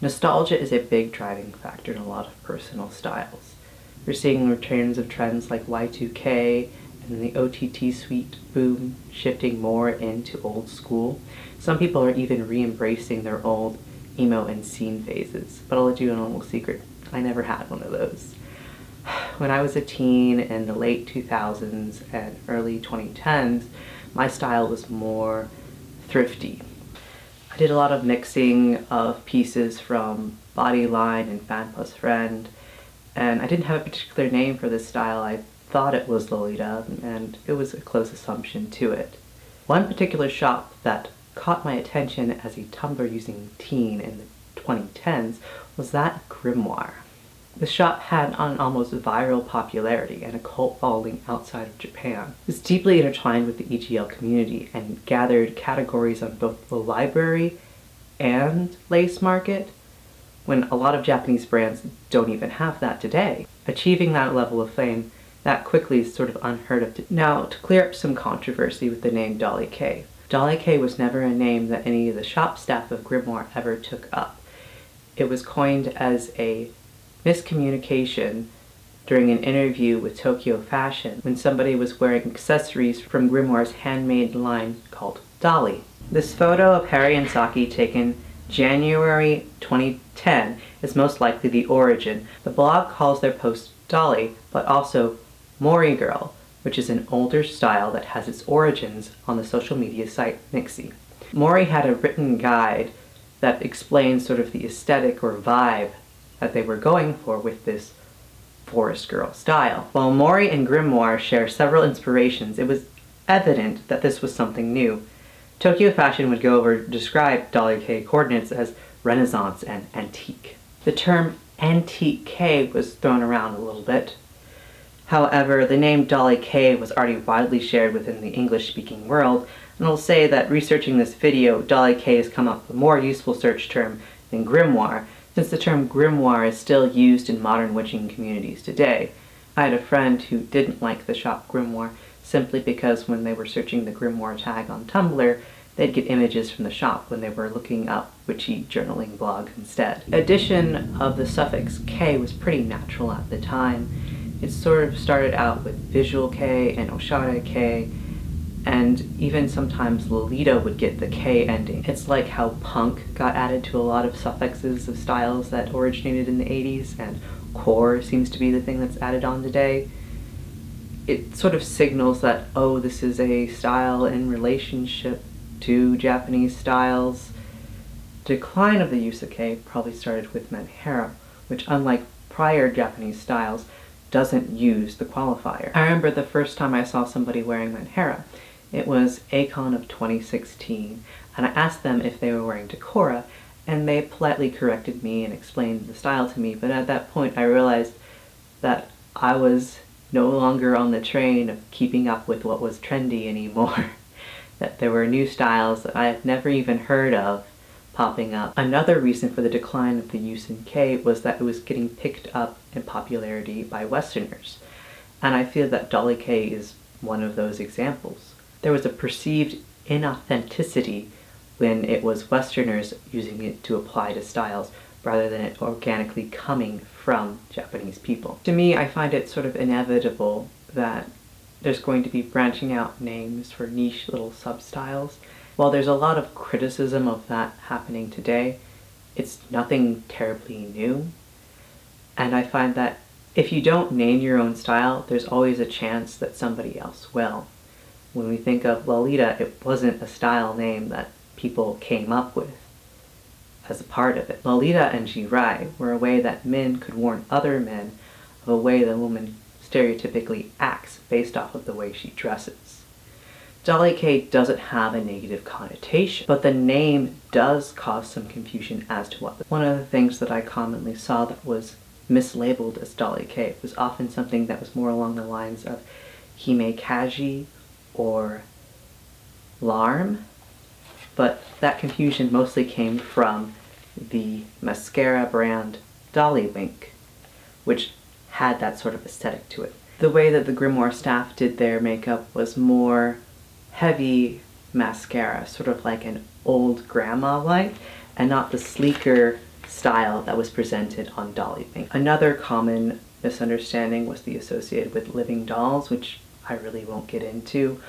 Nostalgia is a big driving factor in a lot of personal styles. We're seeing returns of trends like Y2K and the OTT suite boom shifting more into old school. Some people are even re-embracing their old emo and scene phases, but I'll let you in on a little secret. I never had one of those. When I was a teen in the late 2000s and early 2010s, my style was more thrifty. I did a lot of mixing of pieces from Bodyline and Fan Plus Friend, and I didn't have a particular name for this style. I thought it was Lolita, and it was a close assumption to it. One particular shop that caught my attention as a Tumblr-using teen in the 2010s was that Grimoire. The shop had an almost viral popularity and a cult following outside of Japan. It was deeply intertwined with the EGL community and gathered categories on both the library and lace market, when a lot of Japanese brands don't even have that today. Achieving that level of fame that quickly is sort of unheard of. Now, to clear up some controversy with the name Dolly-Kei. Dolly-Kei was never a name that any of the shop staff of Grimoire ever took up. It was coined as a miscommunication during an interview with Tokyo Fashion when somebody was wearing accessories from Grimoire's handmade line called Dolly. This photo of Harry and Saki taken January 2010 is most likely the origin. The blog calls their post Dolly, but also Mori Girl, which is an older style that has its origins on the social media site Mixi. Mori had a written guide that explains sort of the aesthetic or vibe that they were going for with this forest girl style. While Mori and Grimoire share several inspirations, it was evident that this was something new. Tokyo Fashion would go over to describe Dolly-Kei coordinates as Renaissance and antique. The term antique-Kei was thrown around a little bit. However, the name Dolly-Kei was already widely shared within the English-speaking world, and I'll say that researching this video, Dolly-Kei has come up with a more useful search term than Grimoire, since the term grimoire is still used in modern witching communities today. I had a friend who didn't like the shop Grimoire simply because when they were searching the grimoire tag on Tumblr, they'd get images from the shop when they were looking up witchy journaling blogs instead. Addition of the suffix K was pretty natural at the time. It sort of started out with visual K and Oshara K, and even sometimes Lolita would get the K ending. It's like how punk got added to a lot of suffixes of styles that originated in the 80s, and core seems to be the thing that's added on today. It sort of signals that, oh, this is a style in relationship to Japanese styles. Decline of the use of K probably started with Manhero, which unlike prior Japanese styles, doesn't use the qualifier. I remember the first time I saw somebody wearing Manhero. It was Akane of 2016, and I asked them if they were wearing Decora, and they politely corrected me and explained the style to me, but at that point I realized that I was no longer on the train of keeping up with what was trendy anymore. That there were new styles that I had never even heard of popping up. Another reason for the decline of the use in K was that it was getting picked up in popularity by Westerners, and I feel that Dolly-Kei is one of those examples. There was a perceived inauthenticity when it was Westerners using it to apply to styles rather than it organically coming from Japanese people. To me, I find it sort of inevitable that there's going to be branching out names for niche little sub-styles. While there's a lot of criticism of that happening today, it's nothing terribly new. And I find that if you don't name your own style, there's always a chance that somebody else will. When we think of Lolita, it wasn't a style name that people came up with as a part of it. Lolita and Jirai were a way that men could warn other men of a way the woman stereotypically acts based off of the way she dresses. Dolly-Kei doesn't have a negative connotation, but the name does cause some confusion as to what. One of the things that I commonly saw that was mislabeled as Dolly-Kei was often something that was more along the lines of Hime-Kaji or Larm, but that confusion mostly came from the mascara brand Dolly-Wink, which had that sort of aesthetic to it. The way that the Grimoire staff did their makeup was more heavy mascara, sort of like an old grandma-like, and not the sleeker style that was presented on Dolly-Kei. Another common misunderstanding was the associated with living dolls, which I really won't get into.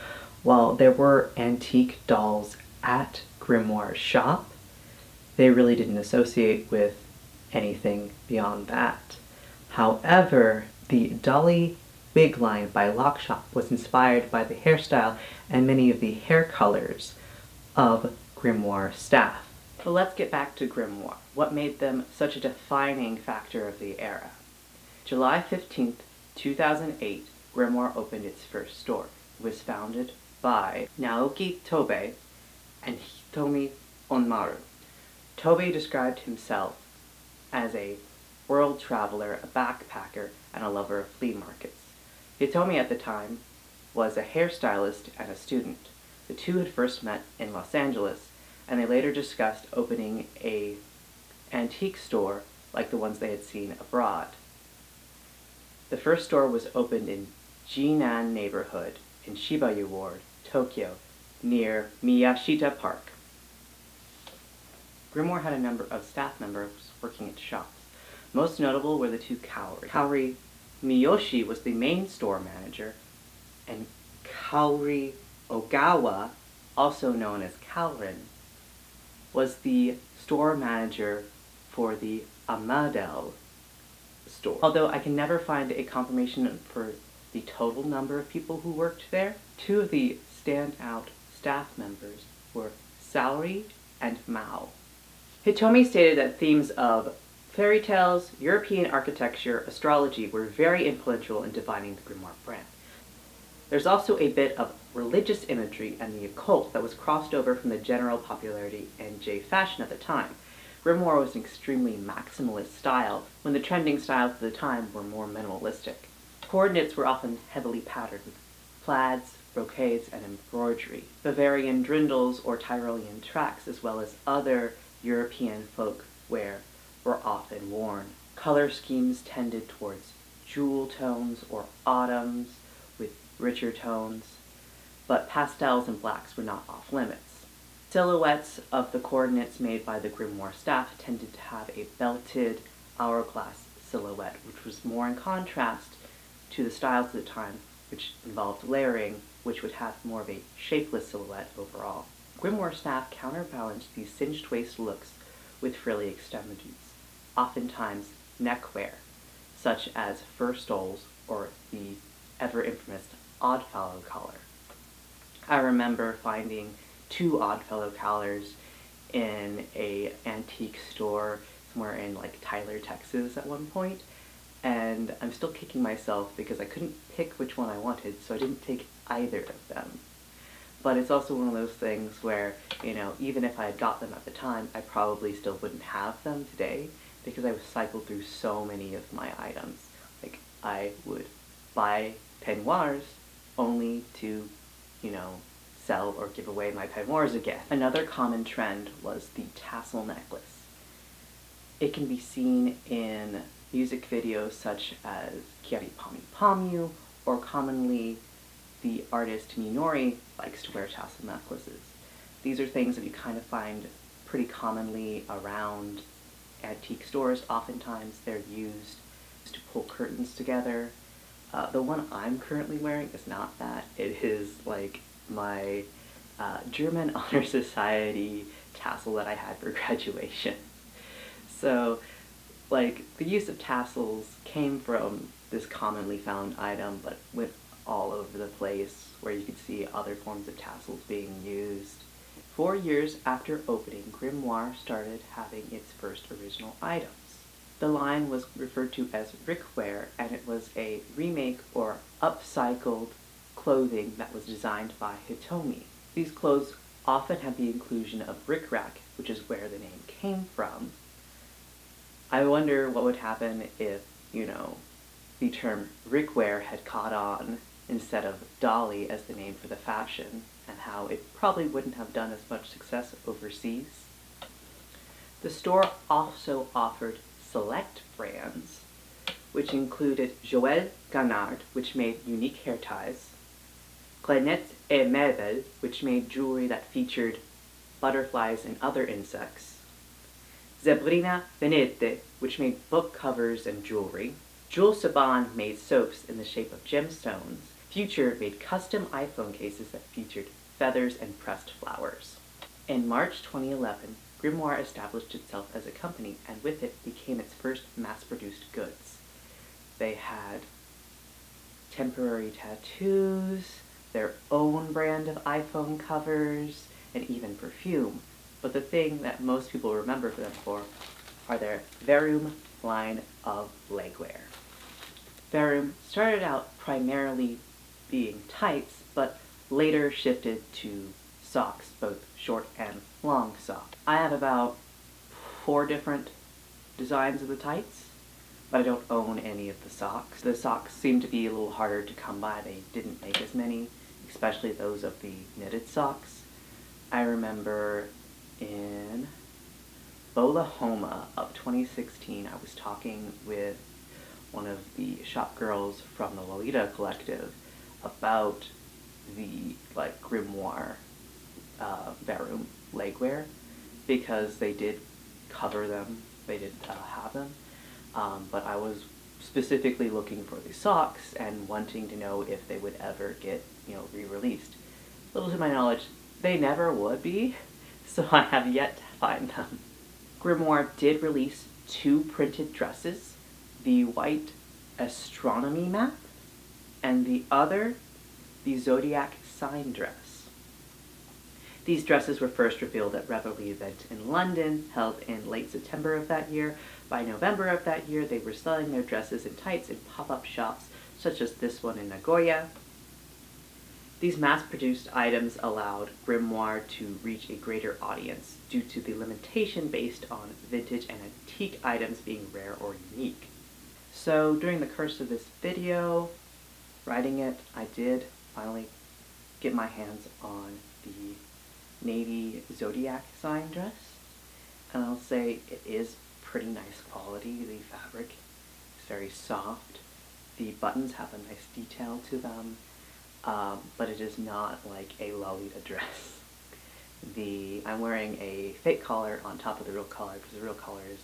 While there were antique dolls at Grimoire's shop, they really didn't associate with anything beyond that. However, the Dolly wig line by Lockshop was inspired by the hairstyle and many of the hair colors of Grimoire staff. But let's get back to Grimoire. What made them such a defining factor of the era? July 15th, 2008, Grimoire opened its first store. It was founded by Naoki Tobe and Hitomi Onmaru. Tobe described himself as a world traveler, a backpacker, and a lover of flea markets. Hitomi at the time was a hairstylist and a student. The two had first met in Los Angeles, and they later discussed opening an antique store like the ones they had seen abroad. The first store was opened in Jinan neighborhood in Shibuya Ward, Tokyo, near Miyashita Park. Grimoire had a number of staff members working at shops. Most notable were the two Kaori. Kaori Miyoshi was the main store manager, and Kaori Ogawa, also known as Kalrin, was the store manager for the Amadel store. Although I can never find a confirmation for the total number of people who worked there, two of the standout staff members were Saori and Mao. Hitomi stated that themes of fairy tales, European architecture, astrology were very influential in defining the Grimoire brand. There's also a bit of religious imagery and the occult that was crossed over from the general popularity in Jfashion at the time. Grimoire was an extremely maximalist style, when the trending styles of the time were more minimalistic. Coordinates were often heavily patterned with plaids, brocades, and embroidery. Bavarian drindles or Tyrolean tracks, as well as other European folk wear, were often worn. Color schemes tended towards jewel tones or autumns with richer tones, but pastels and blacks were not off limits. Silhouettes of the coordinates made by the Grimoire staff tended to have a belted hourglass silhouette, which was more in contrast to the styles of the time, which involved layering, which would have more of a shapeless silhouette overall. Grimoire staff counterbalanced these cinched waist looks with frilly extremities, oftentimes neckwear, such as fur stoles or the ever-infamous Oddfellow collar. I remember finding two Oddfellow collars in an antique store somewhere in like Tyler, Texas at one point, and I'm still kicking myself because I couldn't pick which one I wanted, so I didn't take either of them. But it's also one of those things where, you know, even if I had got them at the time, I probably still wouldn't have them today because I would cycle through so many of my items. Like, I would buy peignoirs only to, you know, sell or give away my peignoirs again. Another common trend was the tassel necklace. It can be seen in music videos such as Kiari Pami Pamu, or commonly the artist Minori likes to wear tassel necklaces. These are things that you kind of find pretty commonly around antique stores. Oftentimes they're used to pull curtains together. The one I'm currently wearing is not that. It is like my German Honor Society tassel that I had for graduation. So, like, the use of tassels came from this commonly found item, but went all over the place, where you could see other forms of tassels being used. 4 years after opening, Grimoire started having its first original items. The line was referred to as Rickwear, and it was a remake or upcycled clothing that was designed by Hitomi. These clothes often had the inclusion of rickrack, which is where the name came from. I wonder what would happen if, you know, the term Rickwear had caught on instead of Dolly as the name for the fashion, and how it probably wouldn't have done as much success overseas. The store also offered select brands, which included Joël Gannard, which made unique hair ties, Clenette et Mabel, which made jewelry that featured butterflies and other insects, Zebrina Venete, which made book covers and jewelry. Jules Saban made soaps in the shape of gemstones. Future made custom iPhone cases that featured feathers and pressed flowers. In March 2011, Grimoire established itself as a company, and with it became its first mass-produced goods. They had temporary tattoos, their own brand of iPhone covers, and even perfume. But the thing that most people remember them for are their Verum line of legwear. Verum started out primarily being tights, but later shifted to socks, both short and long socks. I have about 4 different designs of the tights, but I don't own any of the socks. The socks seem to be a little harder to come by. They didn't make as many, especially those of the knitted socks. I remember in Bolahoma of 2016, I was talking with one of the shop girls from the Lolita Collective about the Grimoire Verum legwear, because they did cover them, they did have them, but I was specifically looking for the socks and wanting to know if they would ever get, re-released. Little to my knowledge, they never would be, so I have yet to find them. Grimoire did release 2 printed dresses, the white astronomy map, and the other, the zodiac sign dress. These dresses were first revealed at Reveille event in London, held in late September of that year. By November of that year, they were selling their dresses and tights in pop-up shops, such as this one in Nagoya. These mass-produced items allowed Grimoire to reach a greater audience due to the limitation based on vintage and antique items being rare or unique. So during the course of this video, writing it, I did finally get my hands on the navy zodiac sign dress, and I'll say it is pretty nice quality. The fabric is very soft. The buttons have a nice detail to them, but it is not like a Lolita dress. I'm wearing a fake collar on top of the real collar, because the real collar is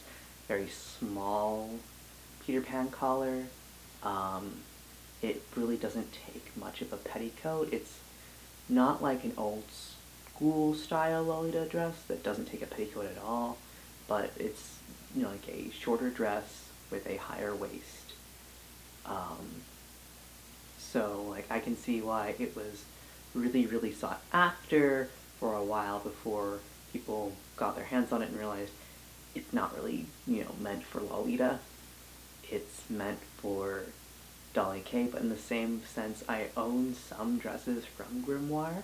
very small Peter Pan collar. It really doesn't take much of a petticoat. It's not like an old school style Lolita dress that doesn't take a petticoat at all, but it's like a shorter dress with a higher waist. So I can see why it was really, really sought after for a while before people got their hands on it and realized it's not really, meant for Lolita. It's meant for Dolly-Kei, but in the same sense, I own some dresses from Grimoire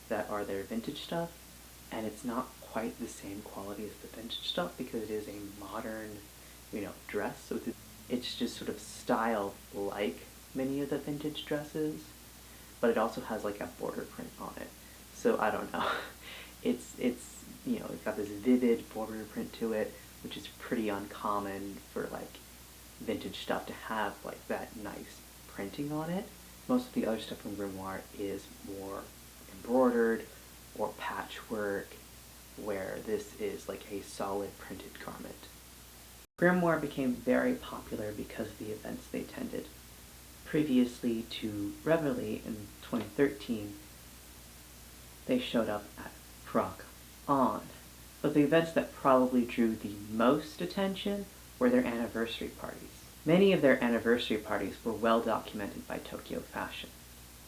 that are their vintage stuff, and it's not quite the same quality as the vintage stuff because it is a modern, dress, so it's just sort of styled like many of the vintage dresses, but it also has like a border print on it. So I don't know. It's got this vivid border print to it, which is pretty uncommon for vintage stuff to have that nice printing on it. Most of the other stuff from Grimoire is more embroidered or patchwork, where this is a solid printed garment. Grimoire became very popular because of the events they attended. Previously to Reveille in 2013, they showed up at Rock On. But the events that probably drew the most attention were their anniversary parties. Many of their anniversary parties were well documented by Tokyo Fashion,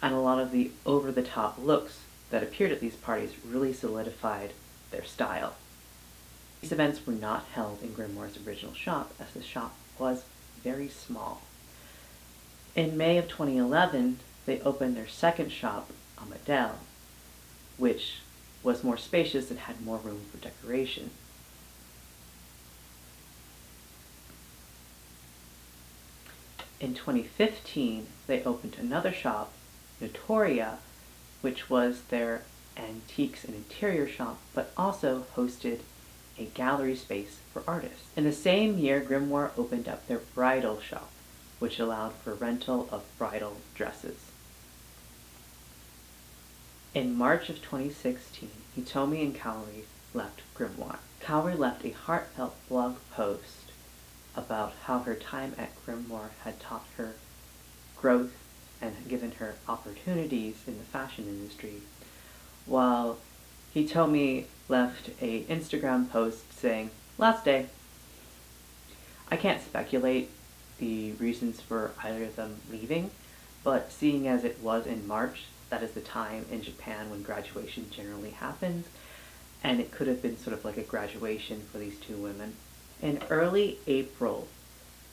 and a lot of the over-the-top looks that appeared at these parties really solidified their style. These events were not held in Grimoire's original shop, as the shop was very small. In May of 2011, they opened their second shop, Amadel, which was more spacious and had more room for decoration. In 2015, they opened another shop, Notoria, which was their antiques and interior shop, but also hosted a gallery space for artists. In the same year, Grimoire opened up their bridal shop, which allowed for rental of bridal dresses. In March of 2016, Hitomi and Kaori left Grimoire. Kaori left a heartfelt blog post about how her time at Grimoire had taught her growth and given her opportunities in the fashion industry, while Hitomi left a Instagram post saying, "Last day." I can't speculate the reasons for either of them leaving, but seeing as it was in March, that is the time in Japan when graduation generally happens, and it could have been sort of like a graduation for these two women. In early April,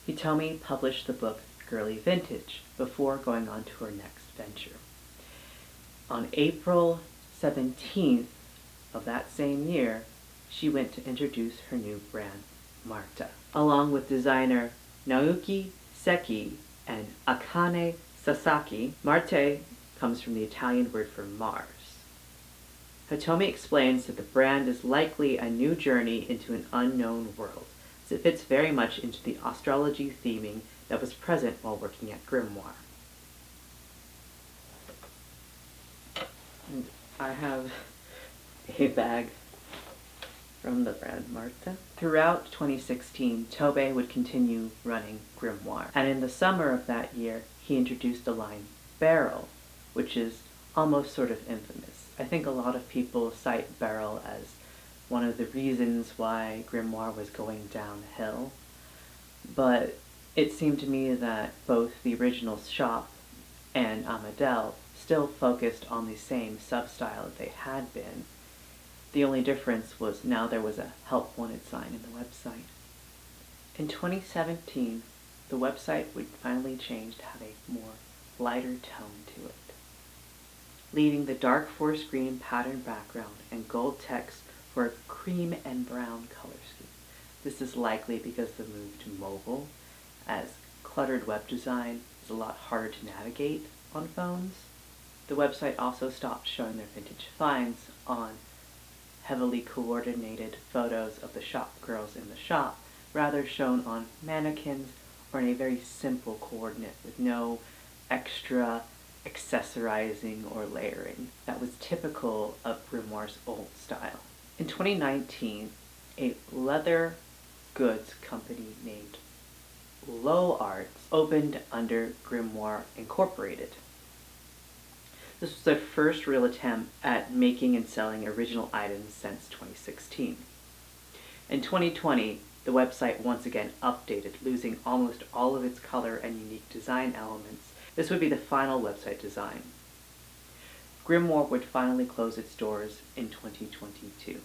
Hitomi published the book Girly Vintage before going on to her next venture. On April 17th of that same year, she went to introduce her new brand, Marta, along with designer Naoki Seki and Akane Sasaki. Marte comes from the Italian word for Mars. Hitomi explains that the brand is likely a new journey into an unknown world, as it fits very much into the astrology theming that was present while working at Grimoire. And I have a bag from the brand Marta. Throughout 2016, Tobe would continue running Grimoire, and in the summer of that year, he introduced the line Barrel, which is almost sort of infamous. I think a lot of people cite Barrel as one of the reasons why Grimoire was going downhill, but it seemed to me that both the original shop and Amadel still focused on the same sub-style they had been. The only difference was now there was a help wanted sign in the website. In 2017, the website would finally change to have a more lighter tone to it, leaving the dark forest green pattern background and gold text for a cream and brown color scheme. This is likely because of the move to mobile, as cluttered web design is a lot harder to navigate on phones. The website also stopped showing their vintage finds on heavily coordinated photos of the shop girls in the shop, rather shown on mannequins or in a very simple coordinate with no extra accessorizing or layering that was typical of Grimoire's old style. In 2019, a leather goods company named Low Arts opened under Grimoire Incorporated. This was their first real attempt at making and selling original items since 2016. In 2020, the website once again updated, losing almost all of its color and unique design elements. This would be the final website design. Grimoire would finally close its doors in 2022,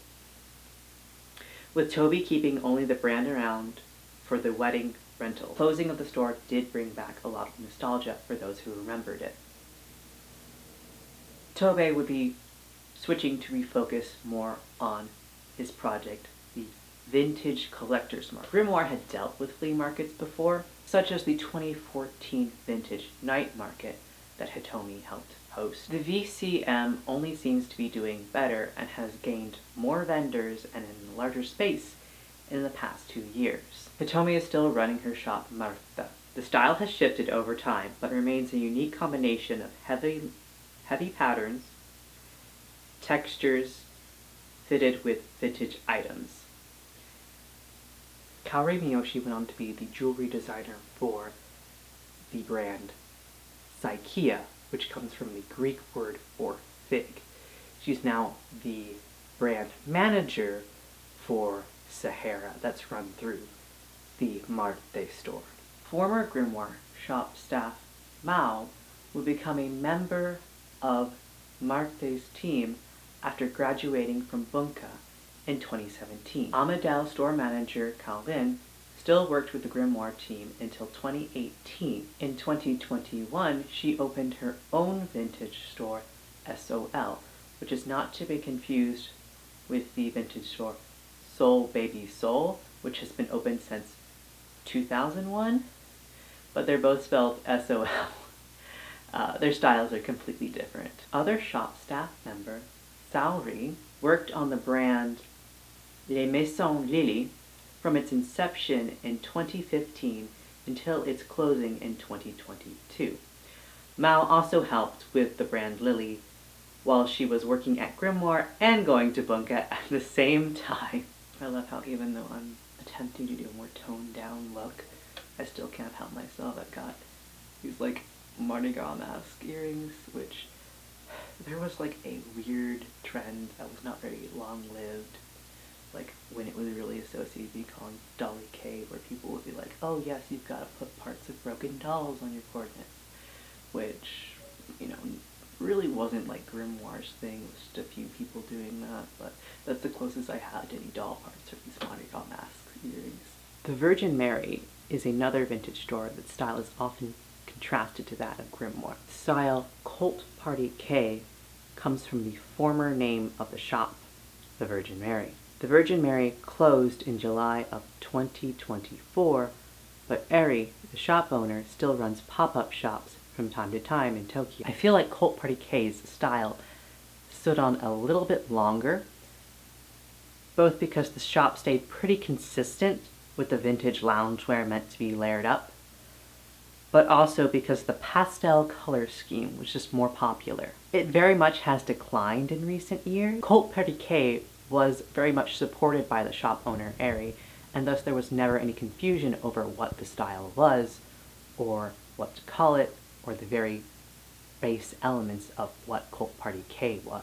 with Toby keeping only the brand around for the wedding rental. Closing of the store did bring back a lot of nostalgia for those who remembered it. Tobe would be switching to refocus more on his project, the Vintage Collector's Market. Grimoire had dealt with flea markets before, such as the 2014 Vintage Night Market that Hitomi helped host. The VCM only seems to be doing better and has gained more vendors and in a larger space in the past 2 years. Hitomi is still running her shop Marta. The style has shifted over time, but remains a unique combination of heavy patterns, textures, fitted with vintage items. Kaori Miyoshi went on to be the jewelry designer for the brand Psychia, which comes from the Greek word for fig. She's now the brand manager for Sahara, that's run through the Marte store. Former Grimoire shop staff Mao would become a member of Marte's team after graduating from Bunka in 2017. Amadel store manager Calvin still worked with the Grimoire team until 2018. In 2021, she opened her own vintage store, SOL, which is not to be confused with the vintage store Soul Baby Soul, which has been open since 2001, but they're both spelled SOL. Their styles are completely different. Other shop staff member, Saori, worked on the brand Les Maisons Lily from its inception in 2015 until its closing in 2022. Mao also helped with the brand Lily while she was working at Grimoire and going to Bunka at the same time. I love how even though I'm attempting to do a more toned down look, I still can't help myself. I've got these like Mardi Gras mask earrings, which there was like a weird trend that was not very long lived, like when it was really associated with calling Dolly-Kei, where people would be like, oh yes, you've got to put parts of broken dolls on your coordinates, which, you know, really wasn't like Grimoire's thing. It was just a few people doing that, but that's the closest I had to any doll parts or these Mardi Gras masks earrings. The Virgin Mary is another vintage store that's style is often contrasted to that of Grimoire. The style Cult Party K comes from the former name of the shop, the Virgin Mary. The Virgin Mary closed in July of 2024, but Eri, the shop owner, still runs pop-up shops from time to time in Tokyo. I feel like Cult Party K's style stood on a little bit longer, both because the shop stayed pretty consistent with the vintage loungewear meant to be layered up, but also because the pastel color scheme was just more popular. It very much has declined in recent years. Cult Party K was very much supported by the shop owner, Eri, and thus there was never any confusion over what the style was, or what to call it, or the very base elements of what Cult Party K was.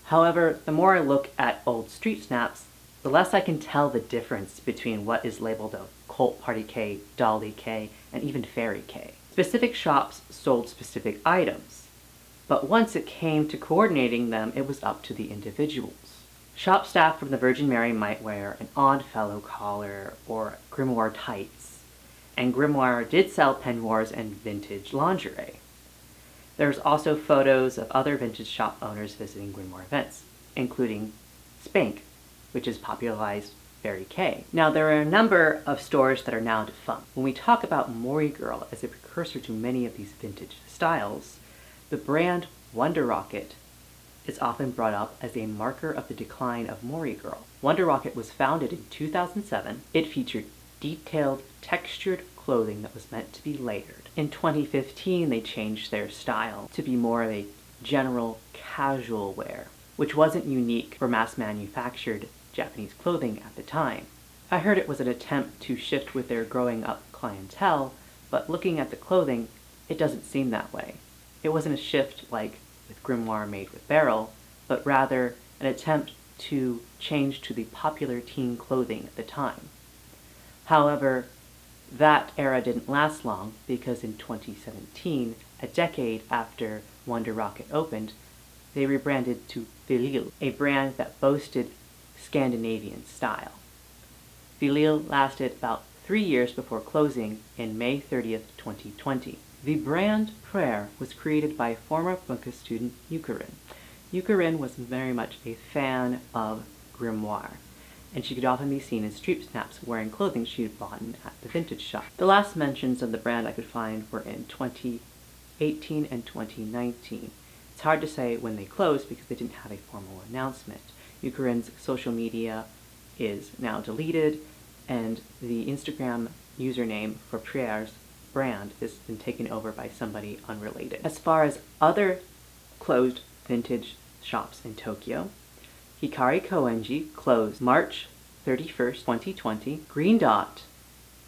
However, the more I look at old street snaps, the less I can tell the difference between what is labeled a Cult Party K, Dolly-Kei, and even Fairy K. Specific shops sold specific items, but once it came to coordinating them, it was up to the individuals. Shop staff from the Virgin Mary might wear an Oddfellow collar or Grimoire tights, and Grimoire did sell peignoirs and vintage lingerie. There's also photos of other vintage shop owners visiting Grimoire events, including Spank, which has popularized Fairy K. Now, there are a number of stores that are now defunct. When we talk about Mori Girl as a precursor to many of these vintage styles, the brand Wonder Rocket is often brought up as a marker of the decline of Mori Girl. Wonder Rocket was founded in 2007. It featured detailed, textured clothing that was meant to be layered. In 2015, they changed their style to be more of a general casual wear, which wasn't unique for mass-manufactured Japanese clothing at the time. I heard it was an attempt to shift with their growing up clientele, but looking at the clothing, it doesn't seem that way. It wasn't a shift like with Grimoire made with Beryl, but rather an attempt to change to the popular teen clothing at the time. However, that era didn't last long because in 2017, a decade after Wonder Rocket opened, they rebranded to Filil, a brand that boasted Scandinavian style. Filil lasted about 3 years before closing in May 30th, 2020. The brand Prayer was created by former Bunka student Yukarin. Yukarin was very much a fan of Grimoire, and she could often be seen in street snaps wearing clothing she had bought at the vintage shop. The last mentions of the brand I could find were in 2018 and 2019. It's hard to say when they closed because they didn't have a formal announcement. Yukarin's social media is now deleted, and the Instagram username for Prayer's brand has been taken over by somebody unrelated. As far as other closed vintage shops in Tokyo, Hikari Koenji closed March 31st, 2020. Green Dot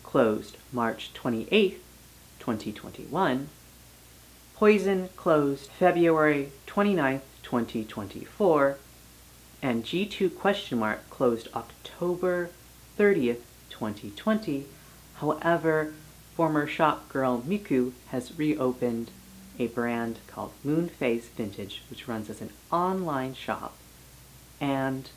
closed March 28th, 2021. Poison closed February 29th, 2024. And G2 closed October 30th, 2020. However, former shop girl Miku has reopened a brand called Moonface Vintage, which runs as an online shop and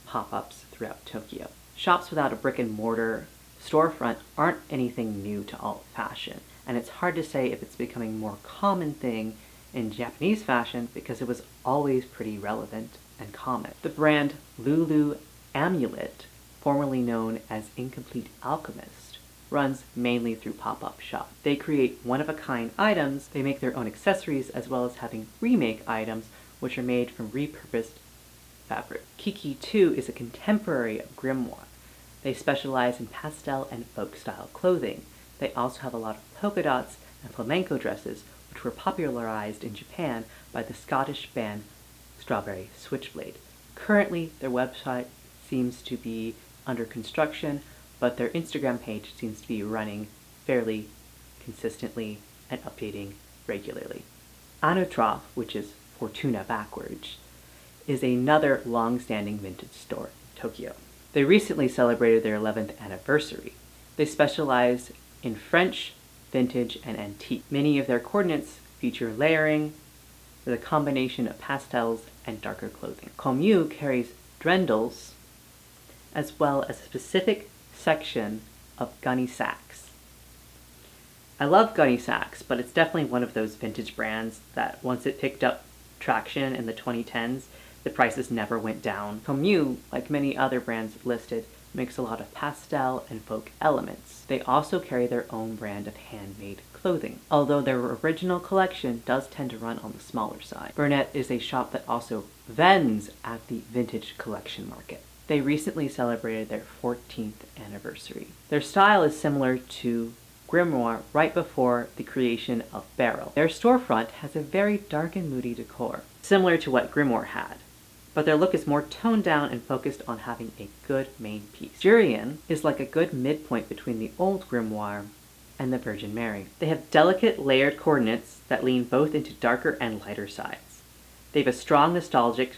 pop-ups throughout Tokyo. Shops without a brick-and-mortar storefront aren't anything new to alt fashion, and it's hard to say if it's becoming a more common thing in Japanese fashion because it was always pretty relevant and common. The brand Lulu Amulet, formerly known as Incomplete Alchemist, runs mainly through pop-up shops. They create one-of-a-kind items, they make their own accessories, as well as having remake items, which are made from repurposed fabric. Kiki 2 is a contemporary of Grimoire. They specialize in pastel and folk-style clothing. They also have a lot of polka dots and flamenco dresses, which were popularized in Japan by the Scottish band Strawberry Switchblade. Currently, their website seems to be under construction, but their Instagram page seems to be running fairly consistently and updating regularly. Anotrof, which is Fortuna backwards, is another long-standing vintage store in Tokyo. They recently celebrated their 11th anniversary. They specialize in French, vintage, and antique. Many of their coordinates feature layering with a combination of pastels and darker clothing. Komyu carries drendels as well as a specific section of gunny sacks. I love gunny sacks, but it's definitely one of those vintage brands that once it picked up traction in the 2010s, the prices never went down. Komyu, like many other brands listed, makes a lot of pastel and folk elements. They also carry their own brand of handmade clothing, although their original collection does tend to run on the smaller side. Burnett is a shop that also vends at the vintage collection market. They recently celebrated their 14th anniversary. Their style is similar to Grimoire right before the creation of Barrel. Their storefront has a very dark and moody decor, similar to what Grimoire had, but their look is more toned down and focused on having a good main piece. Jurian is like a good midpoint between the old Grimoire and the Virgin Mary. They have delicate layered coordinates that lean both into darker and lighter sides. They have a strong nostalgic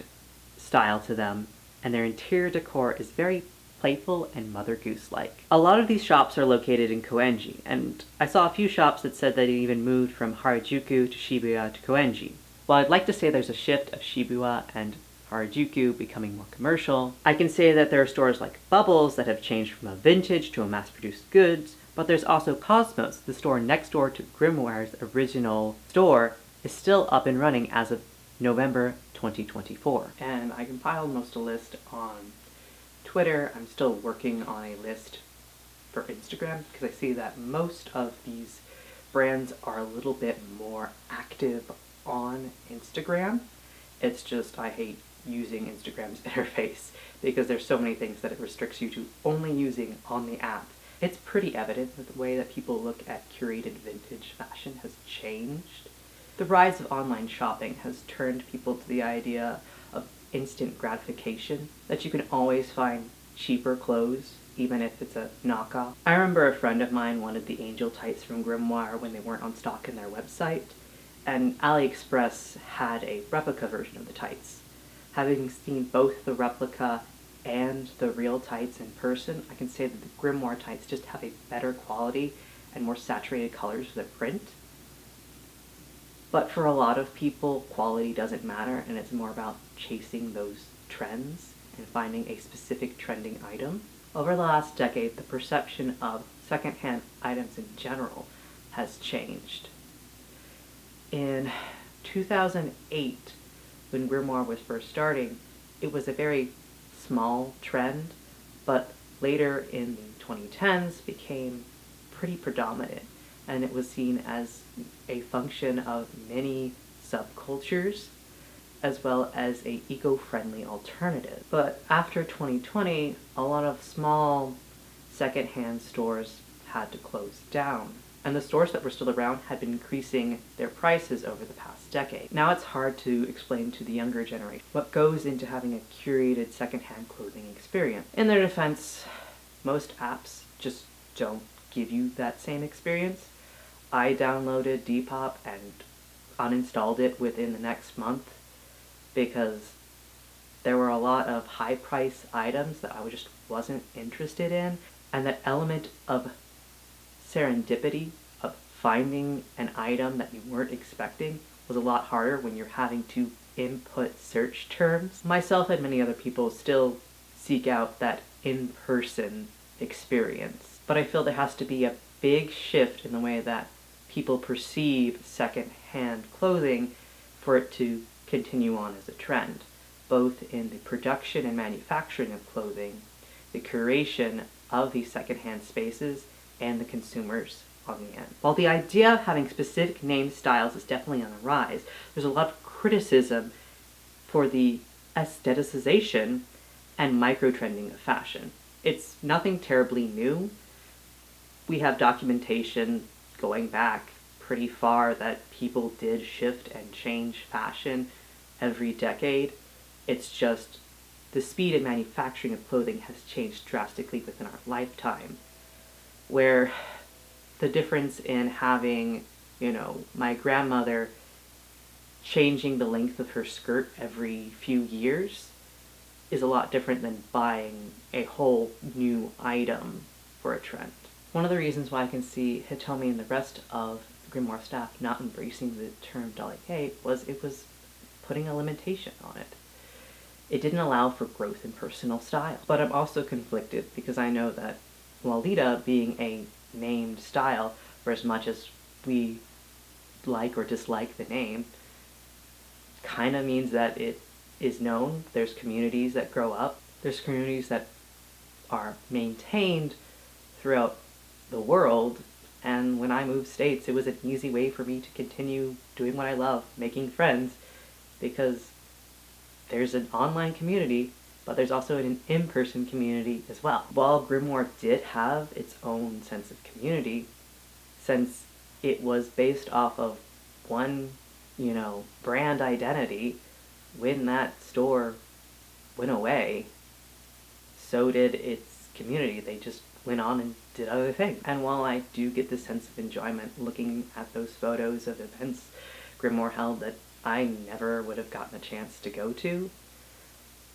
style to them, and their interior decor is very playful and Mother Goose-like. A lot of these shops are located in Koenji, and I saw a few shops that said they even moved from Harajuku to Shibuya to Koenji. While I'd like to say there's a shift of Shibuya and Harajuku becoming more commercial, I can say that there are stores like Bubbles that have changed from a vintage to a mass-produced goods, but there's also Qosmos, the store next door to Grimoire's original store, is still up and running as of November 2024. And I compiled most of the list on Twitter. I'm still working on a list for Instagram because I see that most of these brands are a little bit more active on Instagram. It's just I hate using Instagram's interface because there's so many things that it restricts you to only using on the app. It's pretty evident that the way that people look at curated vintage fashion has changed. The rise of online shopping has turned people to the idea of instant gratification, that you can always find cheaper clothes, even if it's a knockoff. I remember a friend of mine wanted the angel tights from Grimoire when they weren't on stock in their website, and AliExpress had a replica version of the tights. Having seen both the replica and the real tights in person, I can say that the Grimoire tights just have a better quality and more saturated colors for the print. But for a lot of people, quality doesn't matter, and it's more about chasing those trends and finding a specific trending item. Over the last decade, the perception of secondhand items in general has changed. In 2008, when Grimoire was first starting, it was a very small trend, but later in the 2010s became pretty predominant, and it was seen as a function of many subcultures as well as a eco-friendly alternative. But after 2020, a lot of small secondhand stores had to close down, and the stores that were still around had been increasing their prices over the past decade. Now it's hard to explain to the younger generation what goes into having a curated secondhand clothing experience. In their defense, most apps just don't give you that same experience. I downloaded Depop and uninstalled it within the next month because there were a lot of high price items that I just wasn't interested in, and that element of serendipity of finding an item that you weren't expecting was a lot harder when you're having to input search terms. Myself and many other people still seek out that in-person experience, but I feel there has to be a big shift in the way that people perceive second-hand clothing for it to continue on as a trend, both in the production and manufacturing of clothing, the curation of these second-hand spaces, and the consumers on the end. While the idea of having specific name styles is definitely on the rise, there's a lot of criticism for the aestheticization and micro-trending of fashion. It's nothing terribly new. We have documentation going back pretty far that people did shift and change fashion every decade. It's just the speed and manufacturing of clothing has changed drastically within our lifetime, where the difference in having, my grandmother changing the length of her skirt every few years is a lot different than buying a whole new item for a trend. One of the reasons why I can see Hitomi and the rest of the Grimoire staff not embracing the term Dolly-Kei was it was putting a limitation on it. It didn't allow for growth in personal style. But I'm also conflicted because I know that Lolita being a named style, for as much as we like or dislike the name, kind of means that it is known. There's communities that grow up. There's communities that are maintained throughout the world. And when I moved states, it was an easy way for me to continue doing what I love, making friends, because there's an online community, but there's also an in-person community as well. While Grimoire did have its own sense of community, since it was based off of one, brand identity, when that store went away, so did its community. They just went on and did other things. And while I do get this sense of enjoyment looking at those photos of events Grimoire held that I never would have gotten a chance to go to,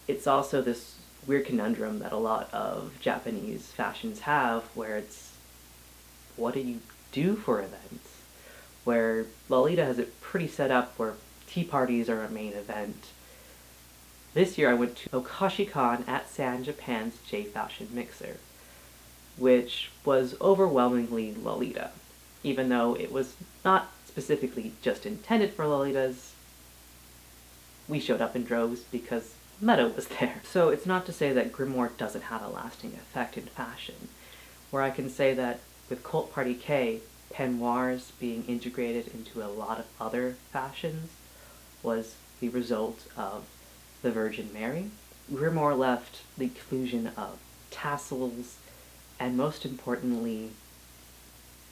it's also this weird conundrum that a lot of Japanese fashions have, where it's, what do you do for events? Where Lolita has it pretty set up where tea parties are a main event. This year I went to Okashicon at San Japan's Jfashion Mixer, which was overwhelmingly Lolita, even though it was not specifically just intended for Lolitas. We showed up in droves because Meta was there. So it's not to say that Grimoire doesn't have a lasting effect in fashion, where I can say that with Cult Party K, peignoirs being integrated into a lot of other fashions was the result of the Virgin Mary. Grimoire left the inclusion of tassels, and most importantly,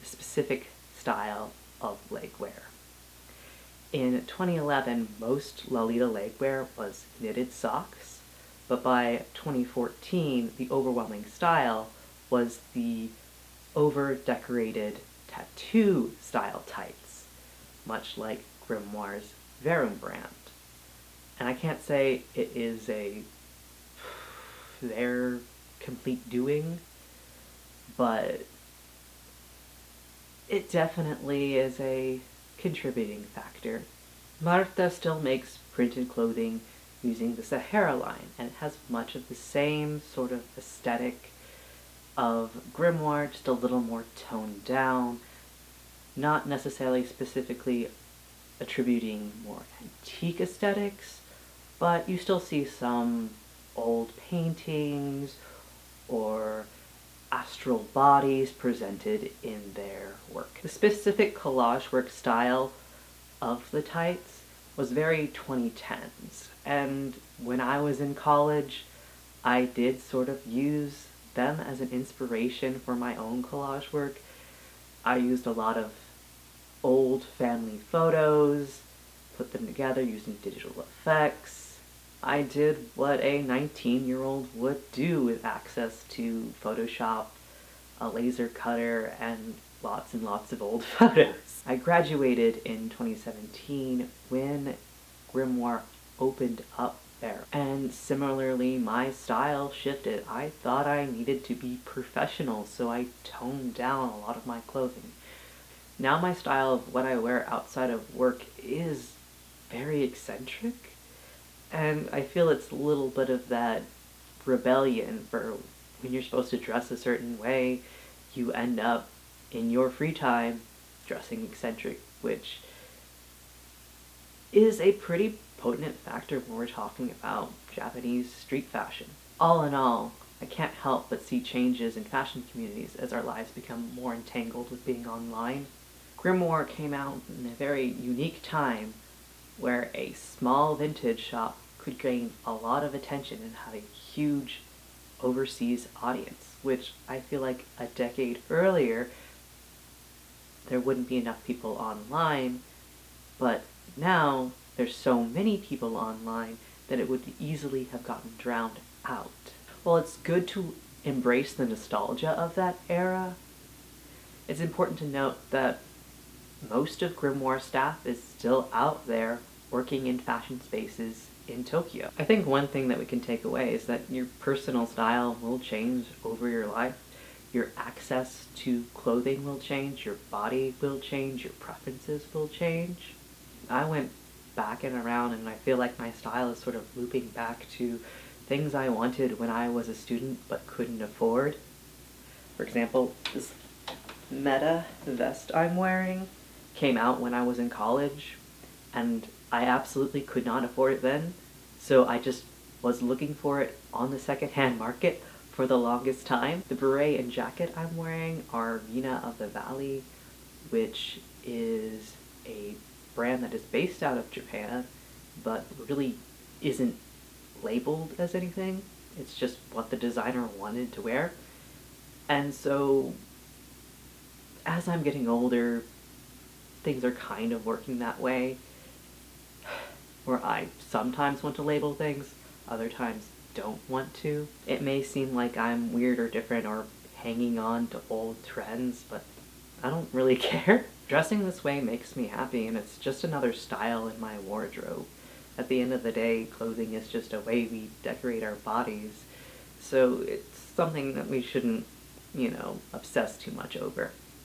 the specific style of legwear. In 2011, most Lolita legwear was knitted socks, but by 2014, the overwhelming style was the over-decorated tattoo style tights, much like Grimoire's Verum brand. And I can't say it is their complete doing, but it definitely is a contributing factor. Marta still makes printed clothing using the Sahara line, and it has much of the same sort of aesthetic of Grimoire, just a little more toned down, not necessarily specifically attributing more antique aesthetics, but you still see some old paintings or astral bodies presented in their work. The specific collage work style of the tights was very 2010s, and when I was in college, I did sort of use them as an inspiration for my own collage work. I used a lot of old family photos, put them together using digital effects. I did what a 19-year-old would do with access to Photoshop, a laser cutter, and lots of old photos. I graduated in 2017 when Grimoire opened up there, and similarly my style shifted. I thought I needed to be professional, so I toned down a lot of my clothing. Now my style of what I wear outside of work is very eccentric, and I feel it's a little bit of that rebellion for when you're supposed to dress a certain way, you end up in your free time dressing eccentric, which is a pretty potent factor when we're talking about Japanese street fashion. All in all, I can't help but see changes in fashion communities as our lives become more entangled with being online. Grimoire came out in a very unique time where a small vintage shop could gain a lot of attention and have a huge overseas audience, which I feel like a decade earlier there wouldn't be enough people online, but now there's so many people online that it would easily have gotten drowned out. While it's good to embrace the nostalgia of that era, it's important to note that most of Grimoire staff is still out there working in fashion spaces in Tokyo. I think one thing that we can take away is that your personal style will change over your life. Your access to clothing will change, your body will change, your preferences will change. I went back and around and I feel like my style is sort of looping back to things I wanted when I was a student but couldn't afford. For example, this Meta vest I'm wearing came out when I was in college, and I absolutely could not afford it then, so I just was looking for it on the secondhand market for the longest time. The beret and jacket I'm wearing are Mina of the Valley, which is a brand that is based out of Japan, but really isn't labeled as anything. It's just what the designer wanted to wear. And so, as I'm getting older, things are kind of working that way, where I sometimes want to label things, other times don't want to. It may seem like I'm weird or different or hanging on to old trends, but I don't really care. Dressing this way makes me happy, and it's just another style in my wardrobe. At the end of the day, clothing is just a way we decorate our bodies, so it's something that we shouldn't, obsess too much over.